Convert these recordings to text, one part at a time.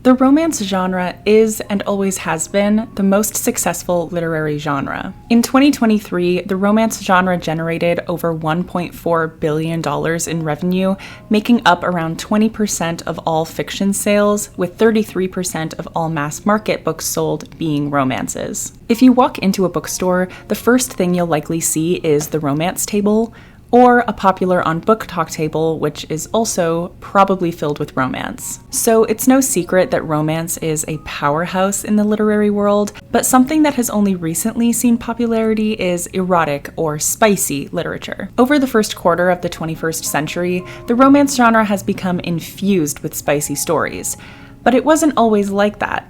The romance genre is and always has been the most successful literary genre. In 2023, the romance genre generated over $1.4 billion in revenue, making up around 20% of all fiction sales, with 33% of all mass market books sold being romances. If you walk into a bookstore, the first thing you'll likely see is the romance table, or a popular on book talk table, which is also probably filled with romance. So it's no secret that romance is a powerhouse in the literary world, but something that has only recently seen popularity is erotic or spicy literature. Over the first quarter of the 21st century, the romance genre has become infused with spicy stories, but it wasn't always like that,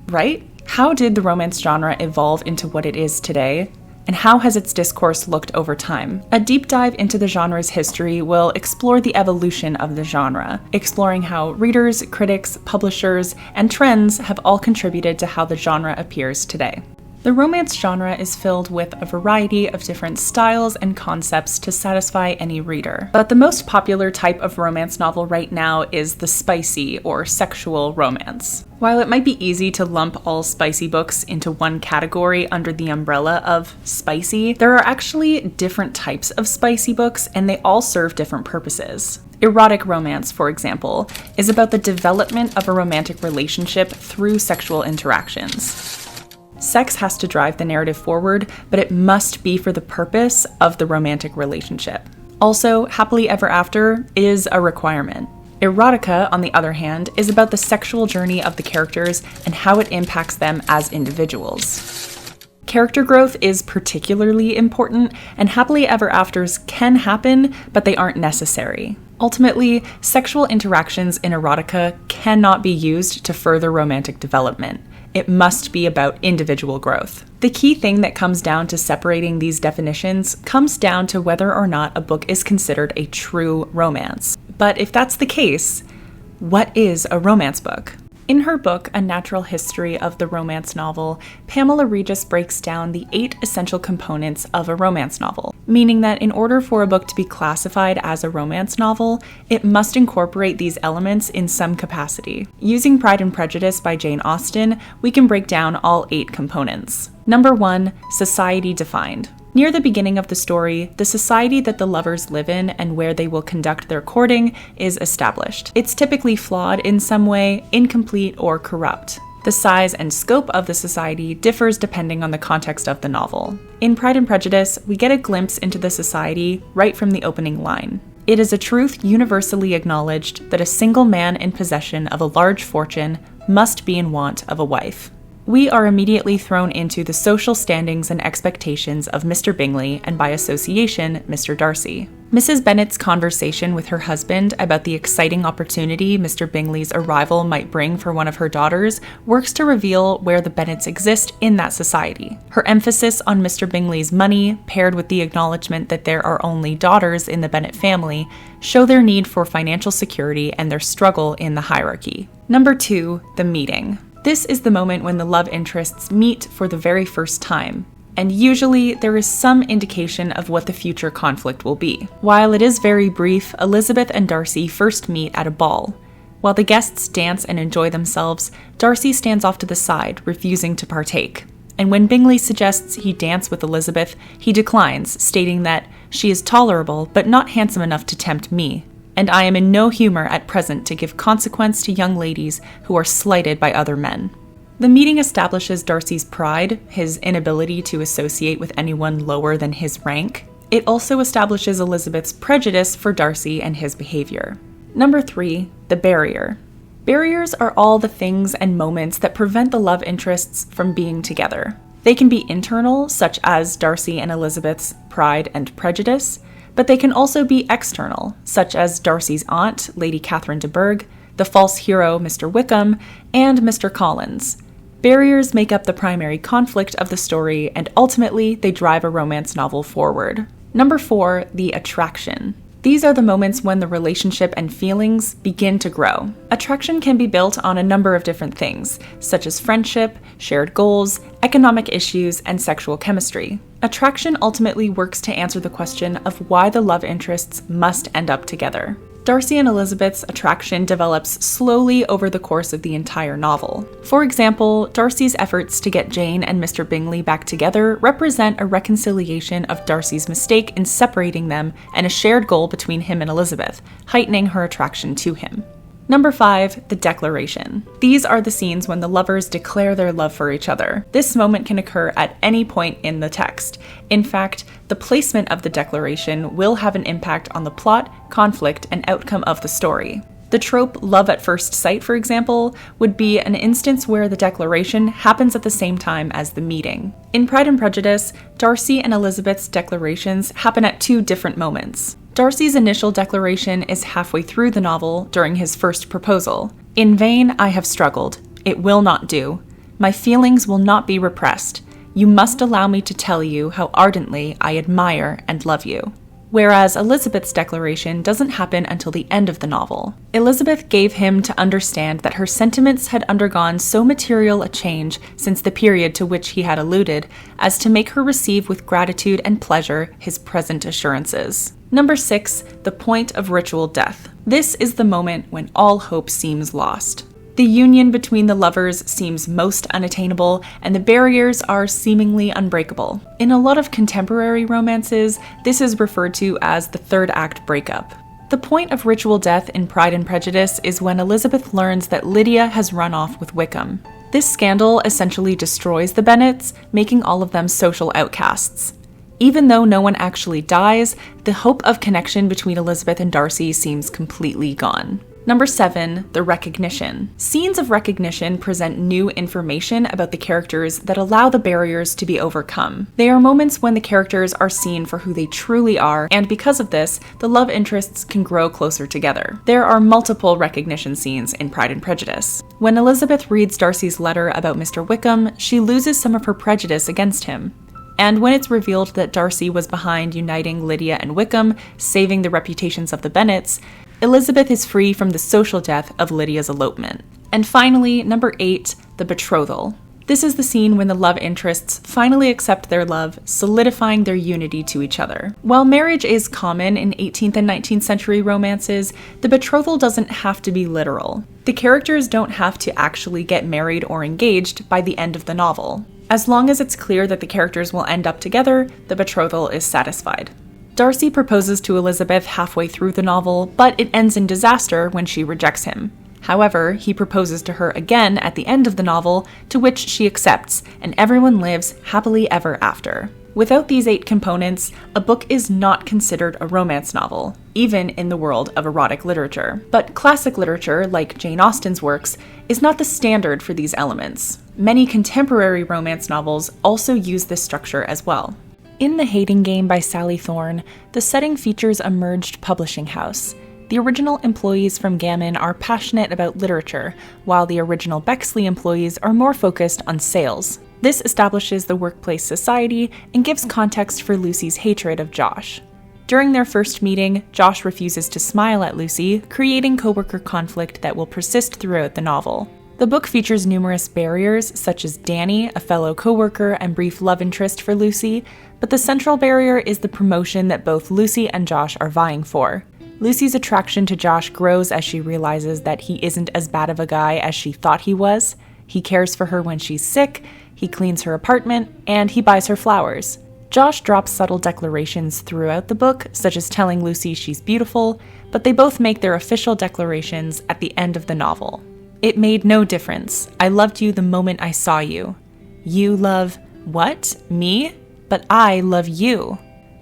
right? How did the romance genre evolve into what it is today? And how has its discourse looked over time? A deep dive into the genre's history will explore the evolution of the genre, exploring how readers, critics, publishers, and trends have all contributed to how the genre appears today. The romance genre is filled with a variety of different styles and concepts to satisfy any reader. But the most popular type of romance novel right now is the spicy or sexual romance. While it might be easy to lump all spicy books into one category under the umbrella of spicy, there are actually different types of spicy books, and they all serve different purposes. Erotic romance, for example, is about the development of a romantic relationship through sexual interactions. Sex has to drive the narrative forward, but it must be for the purpose of the romantic relationship. Also, happily ever after is a requirement. Erotica, on the other hand, is about the sexual journey of the characters and how it impacts them as individuals. Character growth is particularly important, and happily ever afters can happen, but they aren't necessary. Ultimately, sexual interactions in erotica cannot be used to further romantic development. It must be about individual growth. The key thing that comes down to separating these definitions comes down to whether or not a book is considered a true romance. But if that's the case, what is a romance book? In her book, A Natural History of the Romance Novel, Pamela Regis breaks down the 8 essential components of a romance novel, meaning that in order for a book to be classified as a romance novel, it must incorporate these elements in some capacity. Using Pride and Prejudice by Jane Austen, we can break down all 8 components. Number 1, society defined. Near the beginning of the story, the society that the lovers live in and where they will conduct their courting is established. It's typically flawed in some way, incomplete, or corrupt. The size and scope of the society differs depending on the context of the novel. In Pride and Prejudice, we get a glimpse into the society right from the opening line. It is a truth universally acknowledged that a single man in possession of a large fortune must be in want of a wife. We are immediately thrown into the social standings and expectations of Mr. Bingley and, by association, Mr. Darcy. Mrs. Bennet's conversation with her husband about the exciting opportunity Mr. Bingley's arrival might bring for one of her daughters works to reveal where the Bennets exist in that society. Her emphasis on Mr. Bingley's money, paired with the acknowledgement that there are only daughters in the Bennet family, show their need for financial security and their struggle in the hierarchy. Number 2, the meeting. This is the moment when the love interests meet for the very first time, and usually there is some indication of what the future conflict will be. While it is very brief, Elizabeth and Darcy first meet at a ball. While the guests dance and enjoy themselves, Darcy stands off to the side, refusing to partake. And when Bingley suggests he dance with Elizabeth, he declines, stating that she is tolerable but not handsome enough to tempt me, and I am in no humor at present to give consequence to young ladies who are slighted by other men. The meeting establishes Darcy's pride, his inability to associate with anyone lower than his rank. It also establishes Elizabeth's prejudice for Darcy and his behavior. Number 3, the barrier. Barriers are all the things and moments that prevent the love interests from being together. They can be internal, such as Darcy and Elizabeth's pride and prejudice, but they can also be external, such as Darcy's aunt, Lady Catherine de Bourgh, the false hero, Mr. Wickham, and Mr. Collins. Barriers make up the primary conflict of the story, and ultimately they drive a romance novel forward. Number 4, the attraction. These are the moments when the relationship and feelings begin to grow. Attraction can be built on a number of different things, such as friendship, shared goals, economic issues, and sexual chemistry. Attraction ultimately works to answer the question of why the love interests must end up together. Darcy and Elizabeth's attraction develops slowly over the course of the entire novel. For example, Darcy's efforts to get Jane and Mr. Bingley back together represent a reconciliation of Darcy's mistake in separating them and a shared goal between him and Elizabeth, heightening her attraction to him. Number 5, the declaration. These are the scenes when the lovers declare their love for each other. This moment can occur at any point in the text. In fact, the placement of the declaration will have an impact on the plot, conflict, and outcome of the story. The trope love at first sight, for example, would be an instance where the declaration happens at the same time as the meeting. In Pride and Prejudice, Darcy and Elizabeth's declarations happen at 2 different moments. Darcy's initial declaration is halfway through the novel during his first proposal. "In vain I have struggled. It will not do. My feelings will not be repressed. You must allow me to tell you how ardently I admire and love you." Whereas Elizabeth's declaration doesn't happen until the end of the novel. Elizabeth gave him to understand that her sentiments had undergone so material a change since the period to which he had alluded as to make her receive with gratitude and pleasure his present assurances. Number 6, the point of ritual death. This is the moment when all hope seems lost. The union between the lovers seems most unattainable, and the barriers are seemingly unbreakable. In a lot of contemporary romances, this is referred to as the third act breakup. The point of ritual death in Pride and Prejudice is when Elizabeth learns that Lydia has run off with Wickham. This scandal essentially destroys the Bennets, making all of them social outcasts. Even though no one actually dies, the hope of connection between Elizabeth and Darcy seems completely gone. Number 7, the recognition. Scenes of recognition present new information about the characters that allow the barriers to be overcome. They are moments when the characters are seen for who they truly are, and because of this, the love interests can grow closer together. There are multiple recognition scenes in Pride and Prejudice. When Elizabeth reads Darcy's letter about Mr. Wickham, she loses some of her prejudice against him. And when it's revealed that Darcy was behind uniting Lydia and Wickham, saving the reputations of the Bennets, Elizabeth is free from the social death of Lydia's elopement. And finally, number 8, the betrothal. This is the scene when the love interests finally accept their love, solidifying their unity to each other. While marriage is common in 18th and 19th century romances, the betrothal doesn't have to be literal. The characters don't have to actually get married or engaged by the end of the novel. As long as it's clear that the characters will end up together, the betrothal is satisfied. Darcy proposes to Elizabeth halfway through the novel, but it ends in disaster when she rejects him. However, he proposes to her again at the end of the novel, to which she accepts, and everyone lives happily ever after. Without these 8 components, a book is not considered a romance novel, even in the world of erotic literature. But classic literature, like Jane Austen's works, is not the standard for these elements. Many contemporary romance novels also use this structure as well. In The Hating Game by Sally Thorne, the setting features a merged publishing house. The original employees from Gammon are passionate about literature, while the original Bexley employees are more focused on sales. This establishes the workplace society and gives context for Lucy's hatred of Josh. During their first meeting, Josh refuses to smile at Lucy, creating coworker conflict that will persist throughout the novel. The book features numerous barriers, such as Danny, a fellow coworker and brief love interest for Lucy, but the central barrier is the promotion that both Lucy and Josh are vying for. Lucy's attraction to Josh grows as she realizes that he isn't as bad of a guy as she thought he was. He cares for her when she's sick, he cleans her apartment, and he buys her flowers. Josh drops subtle declarations throughout the book, such as telling Lucy she's beautiful, but they both make their official declarations at the end of the novel. "It made no difference. I loved you the moment I saw you. You love, what? Me? But I love you."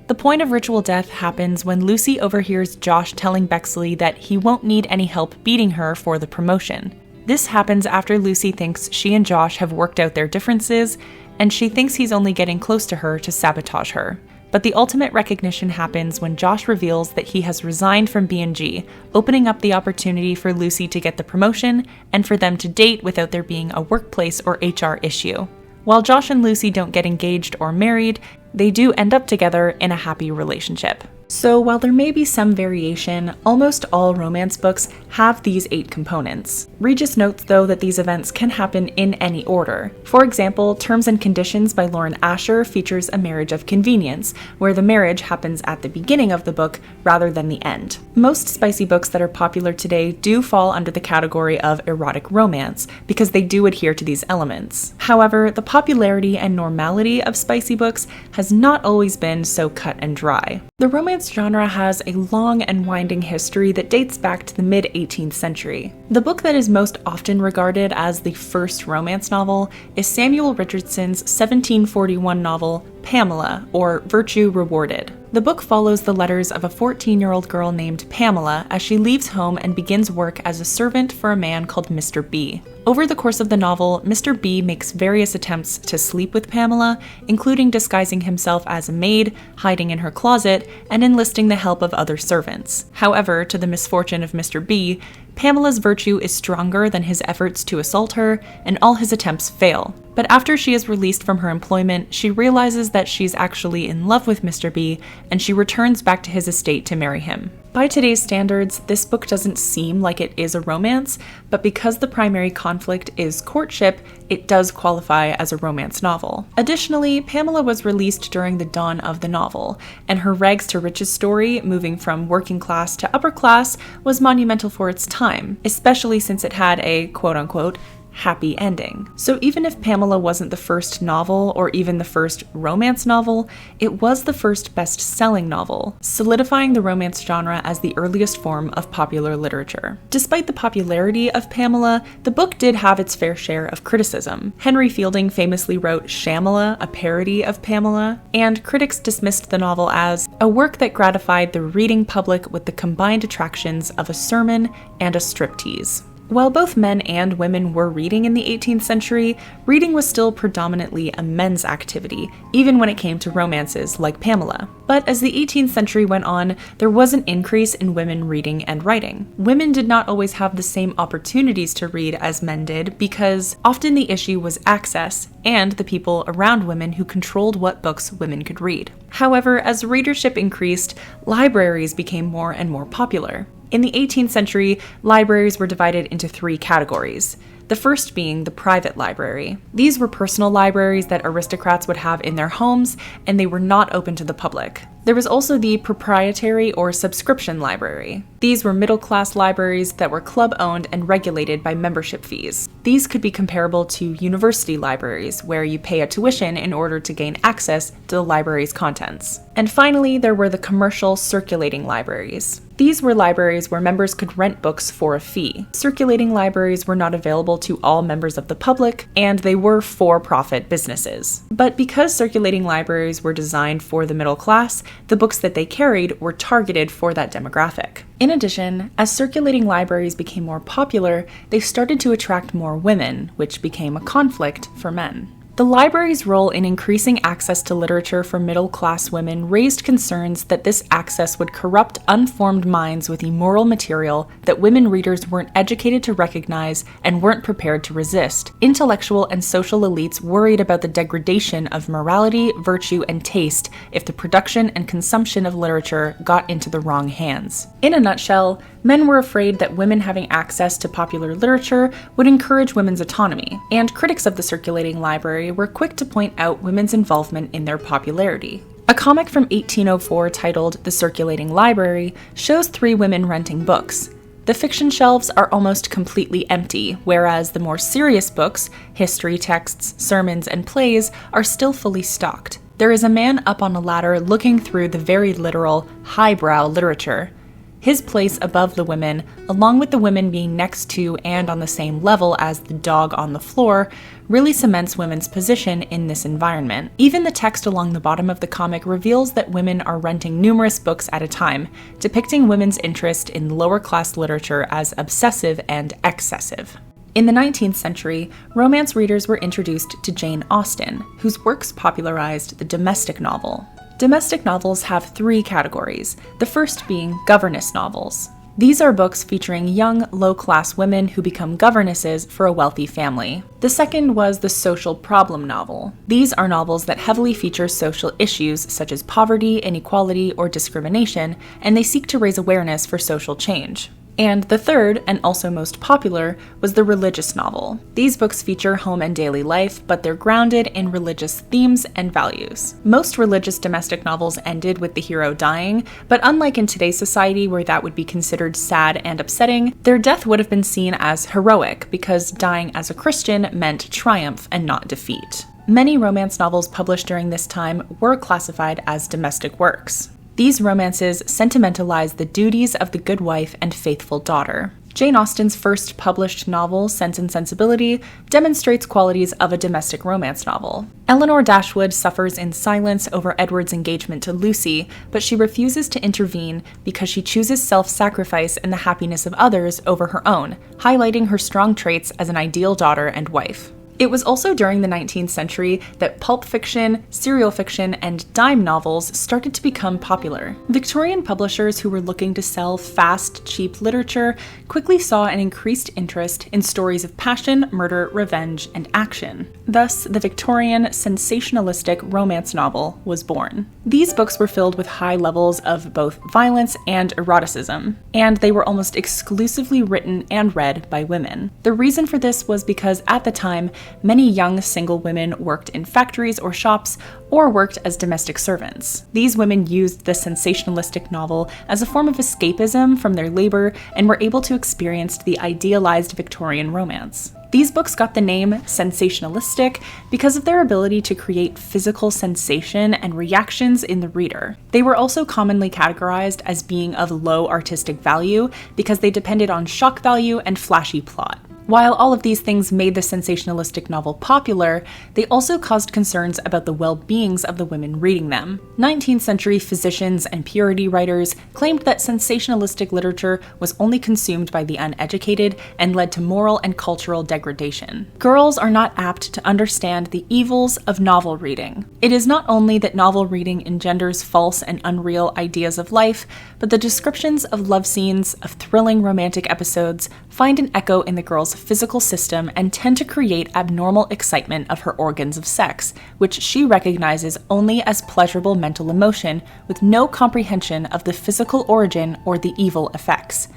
The point of ritual death happens when Lucy overhears Josh telling Bexley that he won't need any help beating her for the promotion. This happens after Lucy thinks she and Josh have worked out their differences, and she thinks he's only getting close to her to sabotage her. But the ultimate recognition happens when Josh reveals that he has resigned from B&G, opening up the opportunity for Lucy to get the promotion and for them to date without there being a workplace or HR issue. While Josh and Lucy don't get engaged or married, they do end up together in a happy relationship. So while there may be some variation, almost all romance books have these 8 components. Regis notes, though, that these events can happen in any order. For example, Terms and Conditions by Lauren Asher features a marriage of convenience, where the marriage happens at the beginning of the book rather than the end. Most spicy books that are popular today do fall under the category of erotic romance, because they do adhere to these elements. However, the popularity and normality of spicy books has not always been so cut and dry. The romance genre has a long and winding history that dates back to the mid-18th century. The book that is most often regarded as the first romance novel is Samuel Richardson's 1741 novel, Pamela, or Virtue Rewarded. The book follows the letters of a 14-year-old girl named Pamela as she leaves home and begins work as a servant for a man called Mr. B. Over the course of the novel, Mr. B makes various attempts to sleep with Pamela, including disguising himself as a maid, hiding in her closet, and enlisting the help of other servants. However, to the misfortune of Mr. B, Pamela's virtue is stronger than his efforts to assault her, and all his attempts fail. But after she is released from her employment, she realizes that she's actually in love with Mr. B, and she returns back to his estate to marry him. By today's standards, this book doesn't seem like it is a romance, but because the primary conflict is courtship, it does qualify as a romance novel. Additionally, Pamela was released during the dawn of the novel, and her rags to riches story, moving from working class to upper class, was monumental for its time, especially since it had a quote-unquote happy ending. So even if Pamela wasn't the first novel or even the first romance novel, it was the first best-selling novel, solidifying the romance genre as the earliest form of popular literature. Despite the popularity of Pamela, the book did have its fair share of criticism. Henry Fielding famously wrote Shamala, a parody of Pamela, and critics dismissed the novel as a work that gratified the reading public with the combined attractions of a sermon and a striptease. While both men and women were reading in the 18th century, reading was still predominantly a men's activity, even when it came to romances like Pamela. But as the 18th century went on, there was an increase in women reading and writing. Women did not always have the same opportunities to read as men did, because often the issue was access and the people around women who controlled what books women could read. However, as readership increased, libraries became more and more popular. In the 18th century, libraries were divided into 3 categories. The first being the private library. These were personal libraries that aristocrats would have in their homes, and they were not open to the public. There was also the proprietary or subscription library. These were middle-class libraries that were club-owned and regulated by membership fees. These could be comparable to university libraries, where you pay a tuition in order to gain access to the library's contents. And finally, there were the commercial circulating libraries. These were libraries where members could rent books for a fee. Circulating libraries were not available to all members of the public, and they were for-profit businesses. But because circulating libraries were designed for the middle class, the books that they carried were targeted for that demographic. In addition, as circulating libraries became more popular, they started to attract more women, which became a conflict for men. The library's role in increasing access to literature for middle-class women raised concerns that this access would corrupt unformed minds with immoral material that women readers weren't educated to recognize and weren't prepared to resist. Intellectual and social elites worried about the degradation of morality, virtue, and taste if the production and consumption of literature got into the wrong hands. In a nutshell, men were afraid that women having access to popular literature would encourage women's autonomy, and critics of the circulating library were quick to point out women's involvement in their popularity. A comic from 1804 titled The Circulating Library shows 3 women renting books. The fiction shelves are almost completely empty, whereas the more serious books, history texts, sermons, and plays, are still fully stocked. There is a man up on a ladder looking through the very literal, highbrow literature. His place above the women, along with the women being next to and on the same level as the dog on the floor, really cements women's position in this environment. Even the text along the bottom of the comic reveals that women are renting numerous books at a time, depicting women's interest in lower-class literature as obsessive and excessive. In the 19th century, romance readers were introduced to Jane Austen, whose works popularized the domestic novel. Domestic novels have 3 categories, the first being governess novels. These are books featuring young, low-class women who become governesses for a wealthy family. The second was the social problem novel. These are novels that heavily feature social issues such as poverty, inequality, or discrimination, and they seek to raise awareness for social change. And the third, and also most popular, was the religious novel. These books feature home and daily life, but they're grounded in religious themes and values. Most religious domestic novels ended with the hero dying, but unlike in today's society where that would be considered sad and upsetting, their death would have been seen as heroic because dying as a Christian meant triumph and not defeat. Many romance novels published during this time were classified as domestic works. These romances sentimentalize the duties of the good wife and faithful daughter. Jane Austen's first published novel, Sense and Sensibility, demonstrates qualities of a domestic romance novel. Elinor Dashwood suffers in silence over Edward's engagement to Lucy, but she refuses to intervene because she chooses self-sacrifice and the happiness of others over her own, highlighting her strong traits as an ideal daughter and wife. It was also during the 19th century that pulp fiction, serial fiction, and dime novels started to become popular. Victorian publishers who were looking to sell fast, cheap literature quickly saw an increased interest in stories of passion, murder, revenge, and action. Thus, the Victorian sensationalistic romance novel was born. These books were filled with high levels of both violence and eroticism, and they were almost exclusively written and read by women. The reason for this was because at the time, many young single women worked in factories or shops or worked as domestic servants. These women used the sensationalistic novel as a form of escapism from their labor and were able to experience the idealized Victorian romance. These books got the name sensationalistic because of their ability to create physical sensation and reactions in the reader. They were also commonly categorized as being of low artistic value because they depended on shock value and flashy plot. While all of these things made the sensationalistic novel popular, they also caused concerns about the well-beings of the women reading them. 19th century physicians and purity writers claimed that sensationalistic literature was only consumed by the uneducated and led to moral and cultural degradation. Girls are not apt to understand the evils of novel reading. It is not only that novel reading engenders false and unreal ideas of life, but the descriptions of love scenes, of thrilling romantic episodes, find an echo in the girl's physical system and tend to create abnormal excitement of her organs of sex, which she recognizes only as pleasurable mental emotion with no comprehension of the physical origin or the evil effects.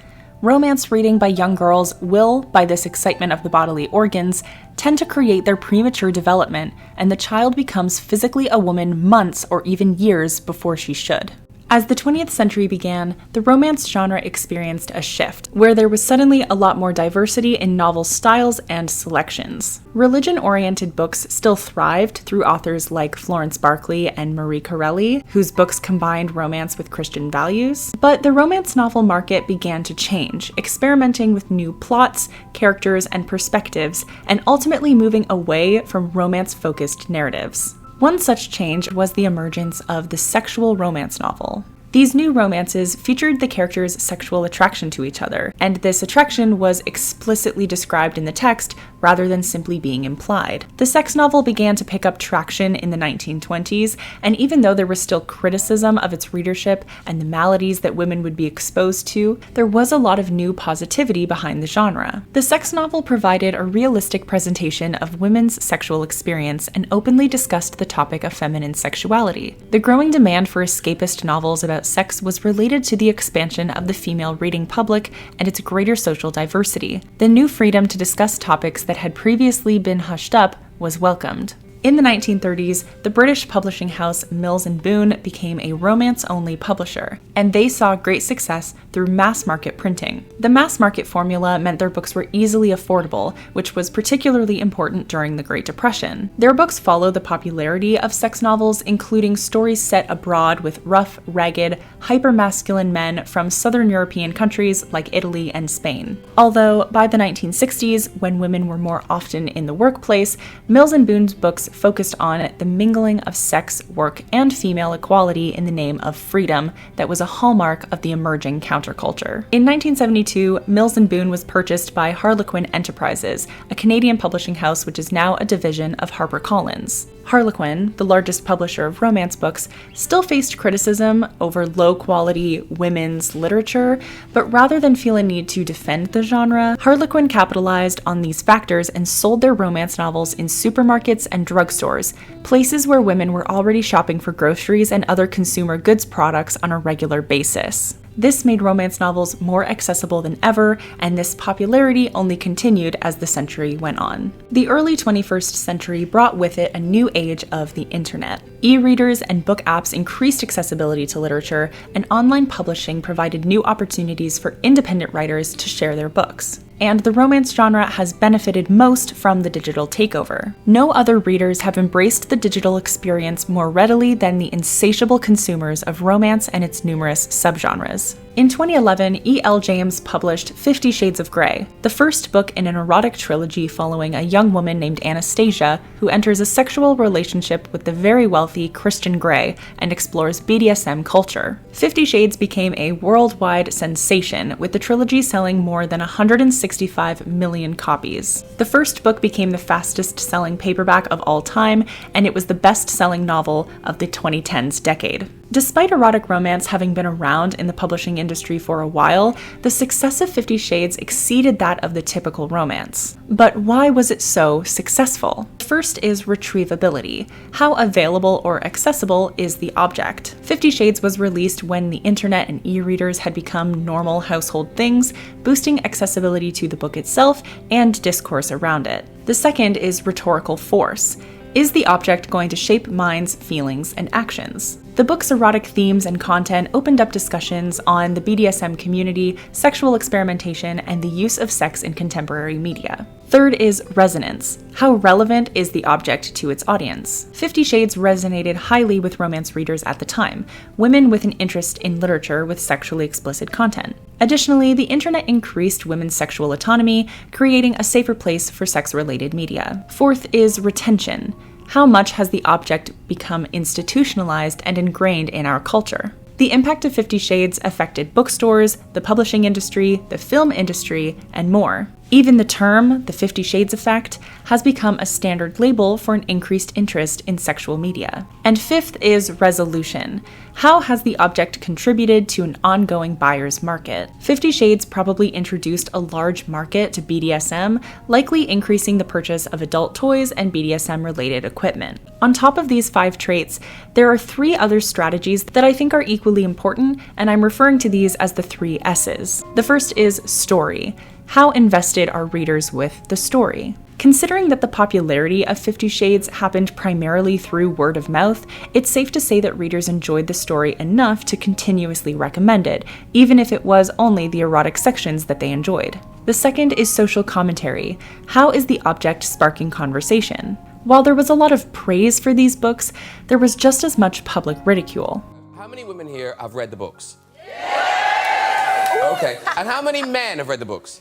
Romance reading by young girls will, by this excitement of the bodily organs, tend to create their premature development, and the child becomes physically a woman months or even years before she should. As the 20th century began, the romance genre experienced a shift, where there was suddenly a lot more diversity in novel styles and selections. Religion-oriented books still thrived through authors like Florence Barkley and Marie Corelli, whose books combined romance with Christian values. But the romance novel market began to change, experimenting with new plots, characters, and perspectives, and ultimately moving away from romance-focused narratives. One such change was the emergence of the sexual romance novel. These new romances featured the characters' sexual attraction to each other, and this attraction was explicitly described in the text rather than simply being implied. The sex novel began to pick up traction in the 1920s, and even though there was still criticism of its readership and the maladies that women would be exposed to, there was a lot of new positivity behind the genre. The sex novel provided a realistic presentation of women's sexual experience and openly discussed the topic of feminine sexuality. The growing demand for escapist novels about sex was related to the expansion of the female reading public and its greater social diversity. The new freedom to discuss topics that had previously been hushed up was welcomed. In the 1930s, the British publishing house Mills and Boon became a romance-only publisher, and they saw great success through mass-market printing. The mass-market formula meant their books were easily affordable, which was particularly important during the Great Depression. Their books follow the popularity of sex novels, including stories set abroad with rough, ragged, hyper-masculine men from Southern European countries like Italy and Spain. Although, by the 1960s, when women were more often in the workplace, Mills and Boon's books focused on the mingling of sex, work, and female equality in the name of freedom that was a hallmark of the emerging counterculture. In 1972, Mills and Boon was purchased by Harlequin Enterprises, a Canadian publishing house which is now a division of HarperCollins. Harlequin, the largest publisher of romance books, still faced criticism over low-quality women's literature, but rather than feel a need to defend the genre, Harlequin capitalized on these factors and sold their romance novels in supermarkets and drugstores, places where women were already shopping for groceries and other consumer goods products on a regular basis. This made romance novels more accessible than ever, and this popularity only continued as the century went on. The early 21st century brought with it a new age of the internet. E-readers and book apps increased accessibility to literature, and online publishing provided new opportunities for independent writers to share their books. And the romance genre has benefited most from the digital takeover. No other readers have embraced the digital experience more readily than the insatiable consumers of romance and its numerous subgenres. In 2011, E.L. James published 50 Shades of Grey, the first book in an erotic trilogy following a young woman named Anastasia who enters a sexual relationship with the very wealthy Christian Grey and explores BDSM culture. 50 Shades became a worldwide sensation, with the trilogy selling more than 165 million copies. The first book became the fastest-selling paperback of all time, and it was the best-selling novel of the 2010s decade. Despite erotic romance having been around in the publishing industry for a while, the success of 50 Shades exceeded that of the typical romance. But why was it so successful? First is retrievability. How available or accessible is the object? 50 Shades was released when the internet and e-readers had become normal household things, boosting accessibility to the book itself and discourse around it. The second is rhetorical force. Is the object going to shape minds, feelings, and actions? The book's erotic themes and content opened up discussions on the BDSM community, sexual experimentation, and the use of sex in contemporary media. Third is resonance. How relevant is the object to its audience? 50 Shades resonated highly with romance readers at the time, women with an interest in literature with sexually explicit content. Additionally, the internet increased women's sexual autonomy, creating a safer place for sex-related media. Fourth is retention. How much has the object become institutionalized and ingrained in our culture? The impact of 50 Shades affected bookstores, the publishing industry, the film industry, and more. Even the term, the 50 Shades effect, has become a standard label for an increased interest in sexual media. And fifth is resolution. How has the object contributed to an ongoing buyer's market? 50 Shades probably introduced a large market to BDSM, likely increasing the purchase of adult toys and BDSM-related equipment. On top of these 5 traits, there are 3 other strategies that I think are equally important, and I'm referring to these as the 3 S's. The first is story. How invested are readers with the story? Considering that the popularity of 50 Shades happened primarily through word of mouth, it's safe to say that readers enjoyed the story enough to continuously recommend it, even if it was only the erotic sections that they enjoyed. The second is social commentary. How is the object sparking conversation? While there was a lot of praise for these books, there was just as much public ridicule. How many women here have read the books? Yeah! Okay, and how many men have read the books?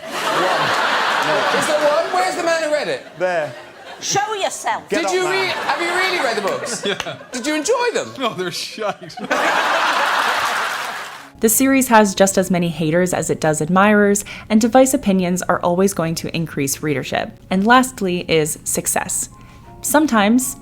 Is there one? Where's the man who read it? There. Show yourself. Have you really read the books? Yeah. Did you enjoy them? No, they're shite. The series has just as many haters as it does admirers, and device opinions are always going to increase readership. And lastly is success. Sometimes,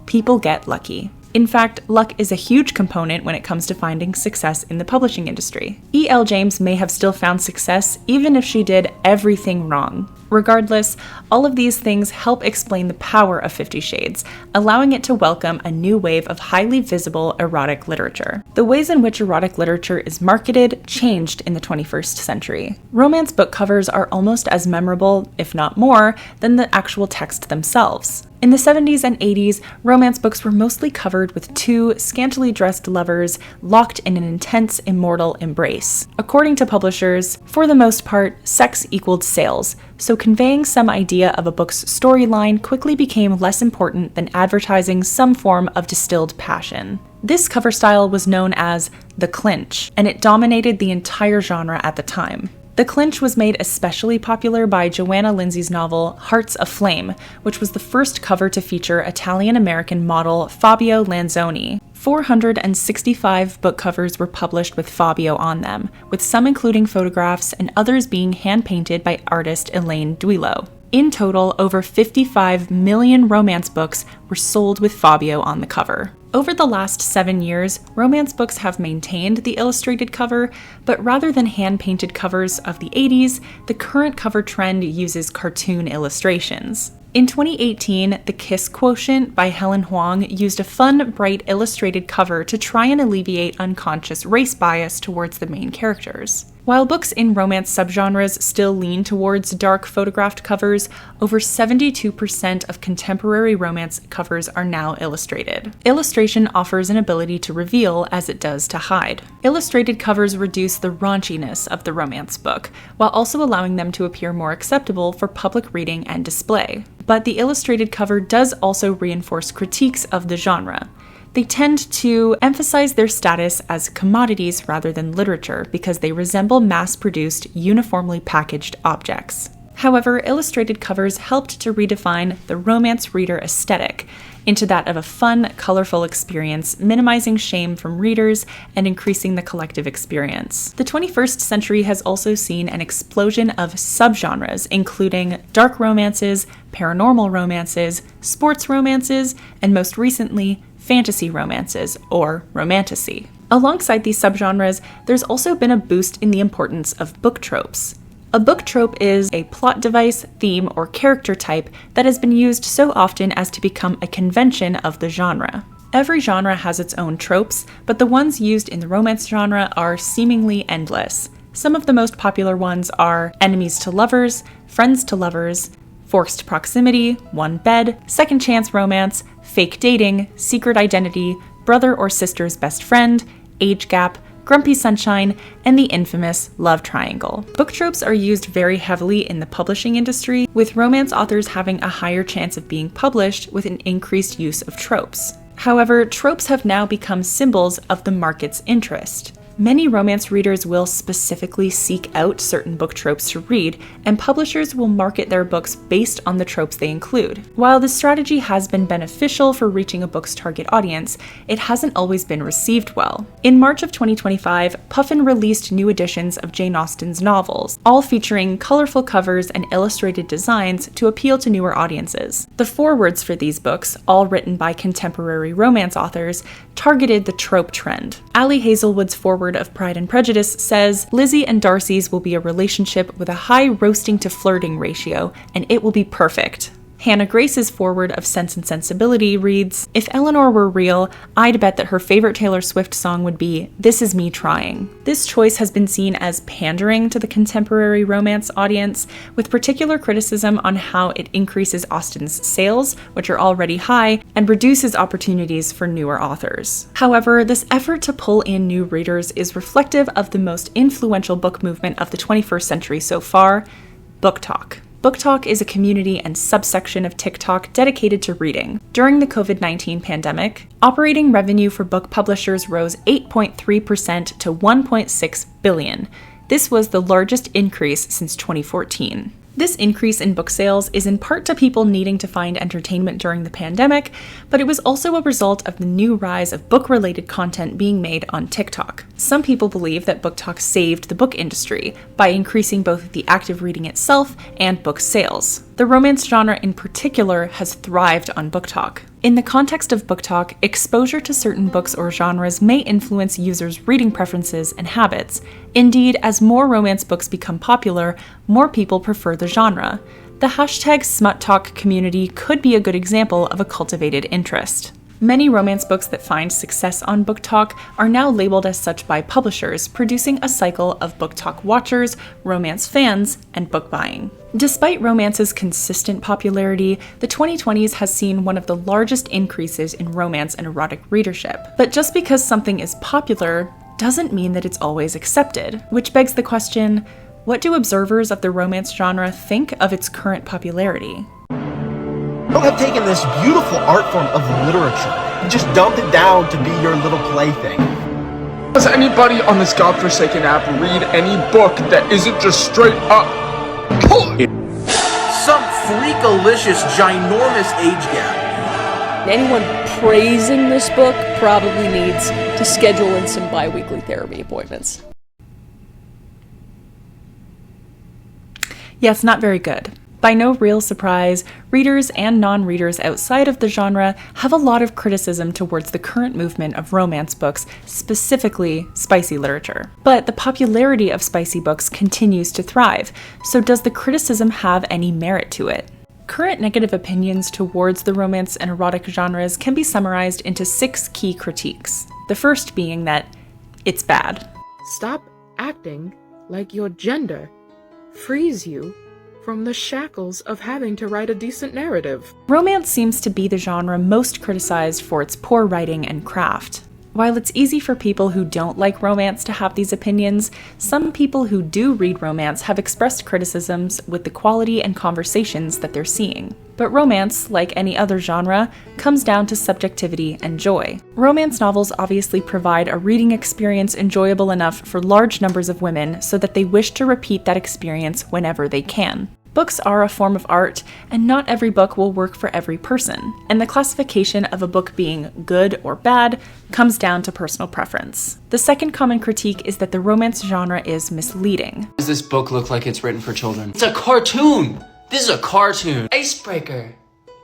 people get lucky. In fact, luck is a huge component when it comes to finding success in the publishing industry. E.L. James may have still found success even if she did everything wrong. Regardless, all of these things help explain the power of 50 Shades, allowing it to welcome a new wave of highly visible erotic literature. The ways in which erotic literature is marketed changed in the 21st century. Romance book covers are almost as memorable, if not more, than the actual text themselves. In the 70s and 80s, romance books were mostly covered with 2 scantily dressed lovers locked in an intense, immortal embrace. According to publishers, for the most part, sex equaled sales, so conveying some idea of a book's storyline quickly became less important than advertising some form of distilled passion. This cover style was known as the clinch, and it dominated the entire genre at the time. The clinch was made especially popular by Joanna Lindsey's novel Hearts Aflame, which was the first cover to feature Italian-American model Fabio Lanzoni. 465 book covers were published with Fabio on them, with some including photographs and others being hand-painted by artist Elaine Duillo. In total, over 55 million romance books were sold with Fabio on the cover. Over the last 7 years, romance books have maintained the illustrated cover, but rather than hand-painted covers of the 80s, the current cover trend uses cartoon illustrations. In 2018, The Kiss Quotient by Helen Huang used a fun, bright illustrated cover to try and alleviate unconscious race bias towards the main characters. While books in romance subgenres still lean towards dark photographed covers, over 72% of contemporary romance covers are now illustrated. Illustration offers an ability to reveal as it does to hide. Illustrated covers reduce the raunchiness of the romance book, while also allowing them to appear more acceptable for public reading and display. But the illustrated cover does also reinforce critiques of the genre. They tend to emphasize their status as commodities rather than literature because they resemble mass-produced, uniformly packaged objects. However, illustrated covers helped to redefine the romance reader aesthetic into that of a fun, colorful experience, minimizing shame from readers and increasing the collective experience. The 21st century has also seen an explosion of subgenres, including dark romances, paranormal romances, sports romances, and most recently, fantasy romances, or romantasy. Alongside these subgenres, there's also been a boost in the importance of book tropes. A book trope is a plot device, theme, or character type that has been used so often as to become a convention of the genre. Every genre has its own tropes, but the ones used in the romance genre are seemingly endless. Some of the most popular ones are enemies to lovers, friends to lovers, forced proximity, one bed, second chance romance, fake dating, secret identity, brother or sister's best friend, age gap, grumpy sunshine, and the infamous love triangle. Book tropes are used very heavily in the publishing industry, with romance authors having a higher chance of being published with an increased use of tropes. However, tropes have now become symbols of the market's interest. Many romance readers will specifically seek out certain book tropes to read, and publishers will market their books based on the tropes they include. While this strategy has been beneficial for reaching a book's target audience, it hasn't always been received well. In March of 2025, Puffin released new editions of Jane Austen's novels, all featuring colorful covers and illustrated designs to appeal to newer audiences. The forewords for these books, all written by contemporary romance authors, targeted the trope trend. Ali Hazelwood's foreword of Pride and Prejudice says, "Lizzie and Darcy's will be a relationship with a high roasting to flirting ratio, and it will be perfect." Hannah Grace's foreword of Sense and Sensibility reads, "If Eleanor were real, I'd bet that her favorite Taylor Swift song would be 'This Is Me Trying.'" This choice has been seen as pandering to the contemporary romance audience, with particular criticism on how it increases Austen's sales, which are already high, and reduces opportunities for newer authors. However, this effort to pull in new readers is reflective of the most influential book movement of the 21st century so far, Book Talk. Book Talk is a community and subsection of TikTok dedicated to reading. During the COVID-19 pandemic, operating revenue for book publishers rose 8.3% to $1.6 billion. This was the largest increase since 2014. This increase in book sales is in part to people needing to find entertainment during the pandemic, but it was also a result of the new rise of book-related content being made on TikTok. Some people believe that Book Talk saved the book industry by increasing both the active reading itself and book sales. The romance genre in particular has thrived on Book Talk. In the context of Book Talk, exposure to certain books or genres may influence users' reading preferences and habits. Indeed, as more romance books become popular, more people prefer the genre. The hashtag Smut Talk community could be a good example of a cultivated interest. Many romance books that find success on Book Talk are now labeled as such by publishers, producing a cycle of Book Talk watchers, romance fans, and book buying. Despite romance's consistent popularity, the 2020s has seen one of the largest increases in romance and erotic readership. But just because something is popular doesn't mean that it's always accepted, which begs the question, what do observers of the romance genre think of its current popularity? You have taken this beautiful art form of literature and just dumped it down to be your little plaything. Does anybody on this godforsaken app read any book that isn't just straight up some freakalicious, ginormous age gap? Anyone praising this book probably needs to schedule in some bi-weekly therapy appointments. Yes, not very good. By no real surprise, readers and non-readers outside of the genre have a lot of criticism towards the current movement of romance books, specifically spicy literature. But the popularity of spicy books continues to thrive, so does the criticism have any merit to it? Current negative opinions towards the romance and erotic genres can be summarized into 6 key critiques. The first being that it's bad. Stop acting like your gender frees you from the shackles of having to write a decent narrative. Romance seems to be the genre most criticized for its poor writing and craft. While it's easy for people who don't like romance to have these opinions, some people who do read romance have expressed criticisms with the quality and conversations that they're seeing. But romance, like any other genre, comes down to subjectivity and joy. Romance novels obviously provide a reading experience enjoyable enough for large numbers of women so that they wish to repeat that experience whenever they can. Books are a form of art, and not every book will work for every person, and the classification of a book being good or bad comes down to personal preference. The second common critique is that the romance genre is misleading. Does this book look like it's written for children? It's a cartoon! This is a cartoon. Icebreaker.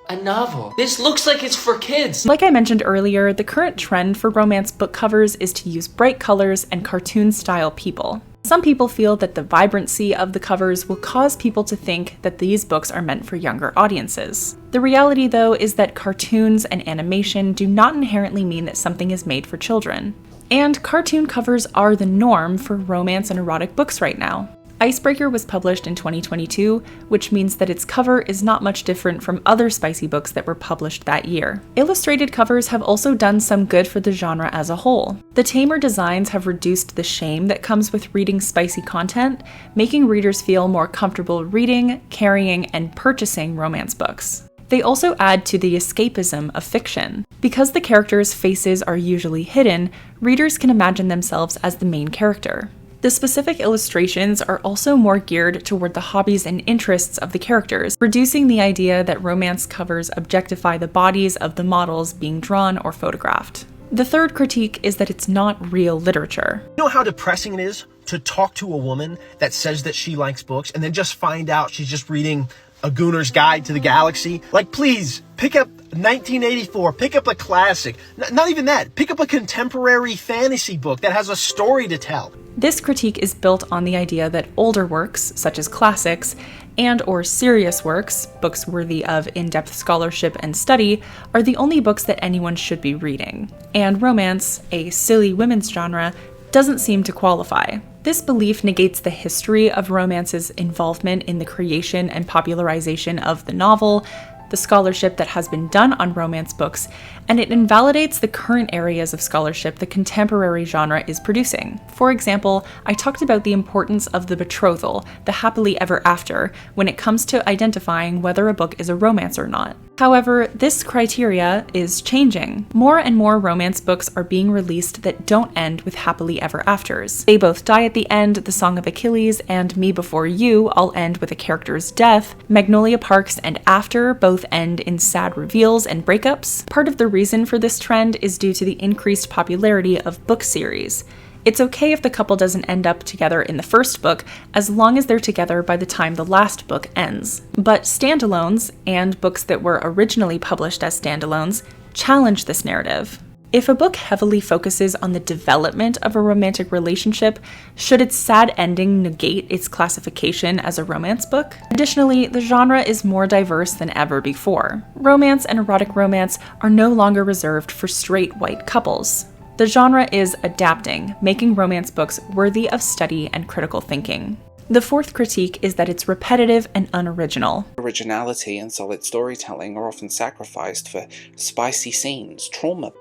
A novel. This looks like it's for kids. Like I mentioned earlier, the current trend for romance book covers is to use bright colors and cartoon-style people. Some people feel that the vibrancy of the covers will cause people to think that these books are meant for younger audiences. The reality, though, is that cartoons and animation do not inherently mean that something is made for children. And cartoon covers are the norm for romance and erotic books right now. Icebreaker was published in 2022, which means that its cover is not much different from other spicy books that were published that year. Illustrated covers have also done some good for the genre as a whole. The tamer designs have reduced the shame that comes with reading spicy content, making readers feel more comfortable reading, carrying, and purchasing romance books. They also add to the escapism of fiction. Because the characters' faces are usually hidden, readers can imagine themselves as the main character. The specific illustrations are also more geared toward the hobbies and interests of the characters, reducing the idea that romance covers objectify the bodies of the models being drawn or photographed. The third critique is that it's not real literature. You know how depressing it is to talk to a woman that says that she likes books and then just find out she's just reading A Gooner's Guide to the Galaxy? Like, please, pick up 1984, pick up a classic. Not even that, pick up a contemporary fantasy book that has a story to tell. This critique is built on the idea that older works, such as classics, and or serious works, books worthy of in-depth scholarship and study, are the only books that anyone should be reading. And romance, a silly women's genre, doesn't seem to qualify. This belief negates the history of romance's involvement in the creation and popularization of the novel, the scholarship that has been done on romance books, and it invalidates the current areas of scholarship the contemporary genre is producing. For example, I talked about the importance of the betrothal, the happily ever after, when it comes to identifying whether a book is a romance or not. However, this criteria is changing. More and more romance books are being released that don't end with happily ever afters. They both die at the end, The Song of Achilles and Me Before You all end with a character's death. Magnolia Parks and After both end in sad reveals and breakups. Part of the reason for this trend is due to the increased popularity of book series. It's okay if the couple doesn't end up together in the first book, as long as they're together by the time the last book ends. But standalones, and books that were originally published as standalones, challenge this narrative. If a book heavily focuses on the development of a romantic relationship, should its sad ending negate its classification as a romance book? Additionally, the genre is more diverse than ever before. Romance and erotic romance are no longer reserved for straight white couples. The genre is adapting, making romance books worthy of study and critical thinking. The fourth critique is that it's repetitive and unoriginal. Originality and solid storytelling are often sacrificed for spicy scenes, trauma,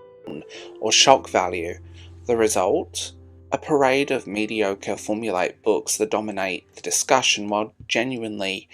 or shock value. The result? A parade of mediocre formulaic books that dominate the discussion while genuinely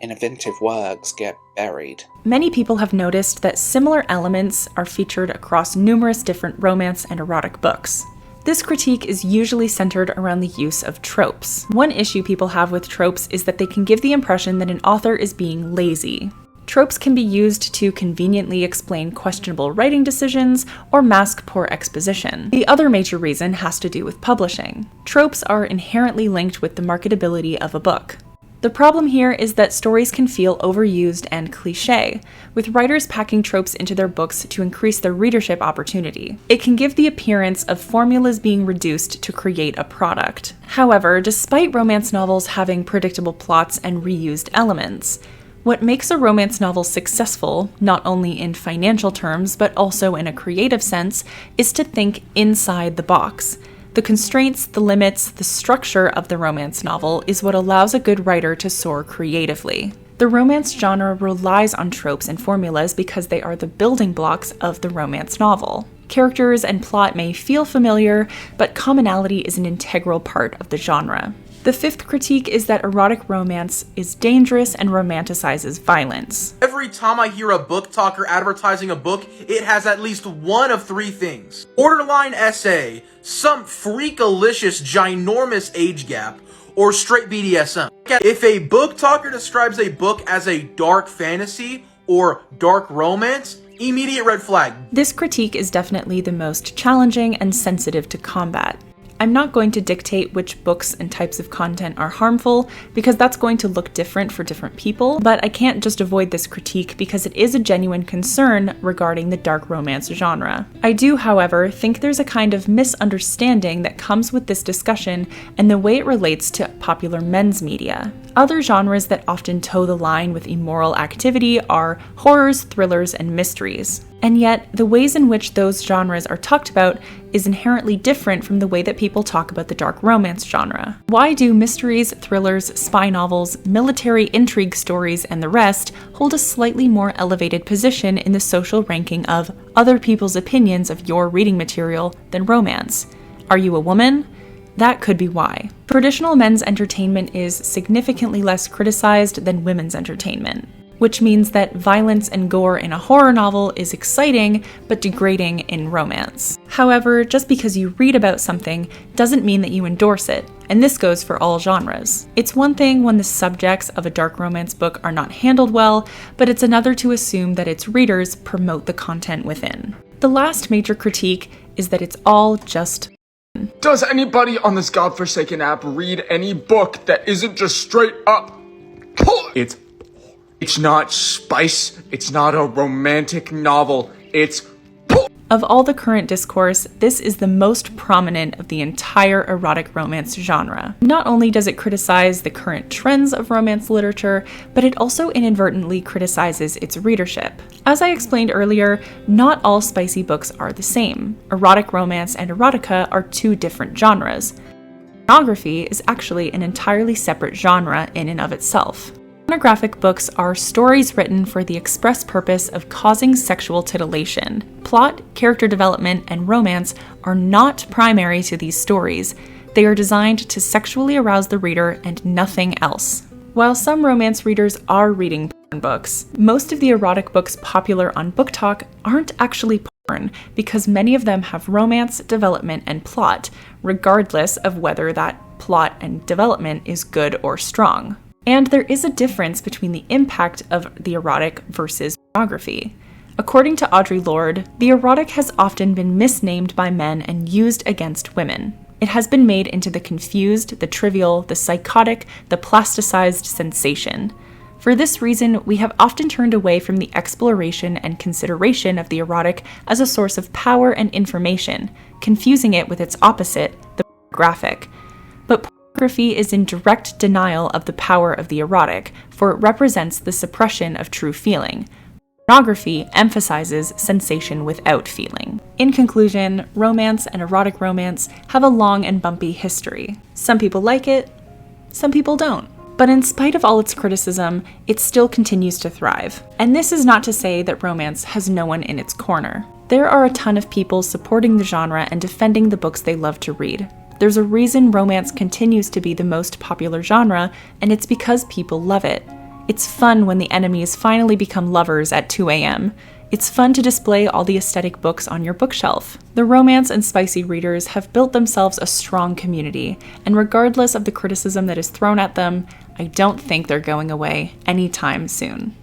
innovative works get buried. Many people have noticed that similar elements are featured across numerous different romance and erotic books. This critique is usually centered around the use of tropes. One issue people have with tropes is that they can give the impression that an author is being lazy. Tropes can be used to conveniently explain questionable writing decisions or mask poor exposition. The other major reason has to do with publishing. Tropes are inherently linked with the marketability of a book. The problem here is that stories can feel overused and cliché, with writers packing tropes into their books to increase their readership opportunity. It can give the appearance of formulas being reduced to create a product. However, despite romance novels having predictable plots and reused elements, what makes a romance novel successful, not only in financial terms but also in a creative sense, is to think inside the box. The constraints, the limits, the structure of the romance novel is what allows a good writer to soar creatively. The romance genre relies on tropes and formulas because they are the building blocks of the romance novel. Characters and plot may feel familiar, but commonality is an integral part of the genre. The fifth critique is that erotic romance is dangerous and romanticizes violence. Every time I hear a book talker advertising a book, it has at least one of three things. Borderline essay, some freakalicious ginormous age gap, or straight BDSM. If a book talker describes a book as a dark fantasy or dark romance, immediate red flag. This critique is definitely the most challenging and sensitive to combat. I'm not going to dictate which books and types of content are harmful, because that's going to look different for different people, but I can't just avoid this critique because it is a genuine concern regarding the dark romance genre. I do, however, think there's a kind of misunderstanding that comes with this discussion and the way it relates to popular men's media. Other genres that often toe the line with immoral activity are horrors, thrillers, and mysteries. And yet, the ways in which those genres are talked about is inherently different from the way that people talk about the dark romance genre. Why do mysteries, thrillers, spy novels, military intrigue stories, and the rest hold a slightly more elevated position in the social ranking of other people's opinions of your reading material than romance? Are you a woman? That could be why. Traditional men's entertainment is significantly less criticized than women's entertainment, which means that violence and gore in a horror novel is exciting but degrading in romance. However, just because you read about something doesn't mean that you endorse it, and this goes for all genres. It's one thing when the subjects of a dark romance book are not handled well, but it's another to assume that its readers promote the content within. The last major critique is that it's all just Does anybody on this godforsaken app read any book that isn't just straight up It's not spice, it's not a romantic novel, it's Of all the current discourse, this is the most prominent of the entire erotic romance genre. Not only does it criticize the current trends of romance literature, but it also inadvertently criticizes its readership. As I explained earlier, not all spicy books are the same. Erotic romance and erotica are two different genres. Pornography is actually an entirely separate genre in and of itself. Pornographic books are stories written for the express purpose of causing sexual titillation. Plot, character development, and romance are not primary to these stories. They are designed to sexually arouse the reader and nothing else. While some romance readers are reading porn books, most of the erotic books popular on Book Talk aren't actually porn, because many of them have romance, development, and plot, regardless of whether that plot and development is good or strong. And there is a difference between the impact of the erotic versus pornography. According to Audre Lorde, the erotic has often been misnamed by men and used against women. It has been made into the confused, the trivial, the psychotic, the plasticized sensation. For this reason, we have often turned away from the exploration and consideration of the erotic as a source of power and information, confusing it with its opposite, the graphic. But pornography is in direct denial of the power of the erotic, for it represents the suppression of true feeling. Pornography emphasizes sensation without feeling. In conclusion, romance and erotic romance have a long and bumpy history. Some people like it, some people don't. But in spite of all its criticism, it still continues to thrive. And this is not to say that romance has no one in its corner. There are a ton of people supporting the genre and defending the books they love to read. There's a reason romance continues to be the most popular genre, and it's because people love it. It's fun when the enemies finally become lovers at 2 a.m. It's fun to display all the aesthetic books on your bookshelf. The romance and spicy readers have built themselves a strong community, and regardless of the criticism that is thrown at them, I don't think they're going away anytime soon.